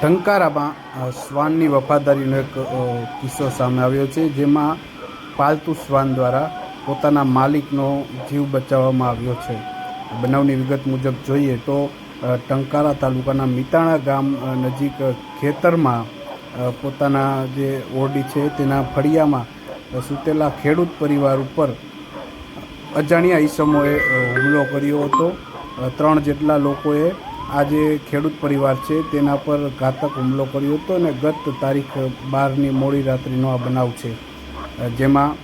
ટંકારામાં શ્વાનની વફાદારીનો એક કિસ્સો સામે આવ્યો છે, જેમાં પાલતુ શ્વાન દ્વારા પોતાના માલિકનો જીવ બચાવવામાં આવ્યો છે. બનાવની વિગત મુજબ જોઈએ તો ટંકારા તાલુકાના મિતાણા ગામ નજીક ખેતરમાં પોતાના જે ઓરડી છે તેના ફળિયામાં સૂતેલા ખેડૂત પરિવાર ઉપર અજાણ્યા ઈસમોએ હુમલો કર્યો હતો. 3 જેટલા લોકોએ આ જે ખેડૂત પરિવાર છે તેના પર ઘાતક હુમલો કર્યો હતો અને ગત તારીખ 12ની મોડી રાત્રિનો આ બનાવ છે, જેમાં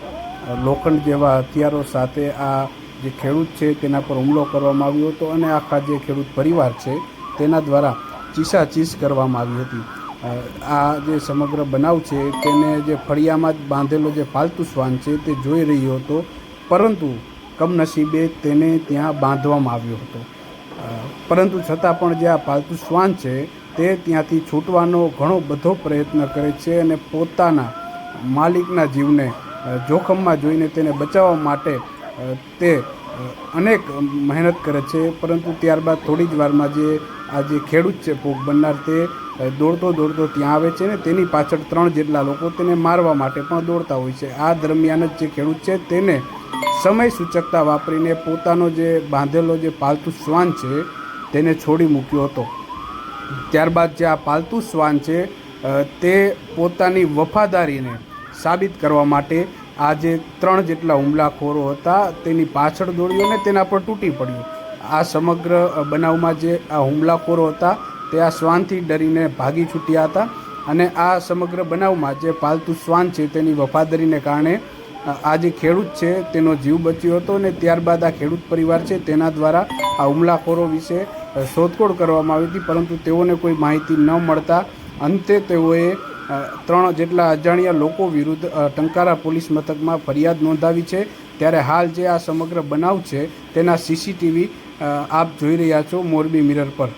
લોખંડ જેવા હથિયારો સાથે આ જે ખેડૂત છે તેના પર હુમલો કરવામાં આવ્યો હતો અને આખા જે ખેડૂત પરિવાર છે તેના દ્વારા ચીસાચીસ કરવામાં આવી હતી. આ જે સમગ્ર બનાવ છે તેને જે ફળિયામાં જ બાંધેલો જે પાલતુ શ્વાન છે તે જોઈ રહ્યો હતો, પરંતુ કમનસીબે તેને ત્યાં બાંધવામાં આવ્યો હતો. પરંતુ છતાં પણ જે આ પાલતુ શ્વાન છે તે ત્યાંથી છૂટવાનો ઘણો બધો પ્રયત્ન કરે છે અને પોતાના માલિકના જીવને જોખમમાં જોઈને તેને બચાવવા માટે તે અનેક મહેનત કરે છે. પરંતુ ત્યારબાદ થોડી જ વારમાં આ જે ખેડૂત છે ભોગ બનનાર તે દોડતો ત્યાં આવે છે ને તેની પાછળ 3 જેટલા લોકો તેને મારવા માટે પણ દોડતા હોય છે. આ દરમિયાન જ જે ખેડૂત છે તેને સમય સૂચકતા વાપરીને પોતાનો જે બાંધેલો જે પાલતુ શ્વાન છે તેને છોડી મૂક્યો હતો. ત્યારબાદ જે આ પાલતુ શ્વાન છે તે પોતાની વફાદારીને સાબિત કરવા માટે આ જે 3 જેટલા હુમલાખોરો હતા તેની પાછળ દોડ્યો અને તેના પર તૂટી પડ્યો. આ સમગ્ર બનાવમાં જે આ હુમલાખોરો હતા તે આ શ્વાનથી ડરીને ભાગી છૂટ્યા હતા અને આ સમગ્ર બનાવમાં જે પાલતુ શ્વાન છે તેની વફાદારીને કારણે આ જે ખેડૂત છે તેનો જીવ બચ્યો હતો અને ત્યારબાદ આ ખેડૂત પરિવાર છે તેના દ્વારા આ હુમલાખોરો વિશે શોધખોળ કરવામાં આવી હતી, પરંતુ તેઓને કોઈ માહિતી ન મળતા અંતે તેઓએ 3 જેટલા અજાણ્યા લોકો વિરુદ્ધ ટંકારા પોલીસ મથકમાં ફરિયાદ નોંધાવી છે. ત્યારે હાલ જે આ સમગ્ર બનાવ છે તેના CCTV આપ જોઈ રહ્યા છો મોરબી મિરર પર.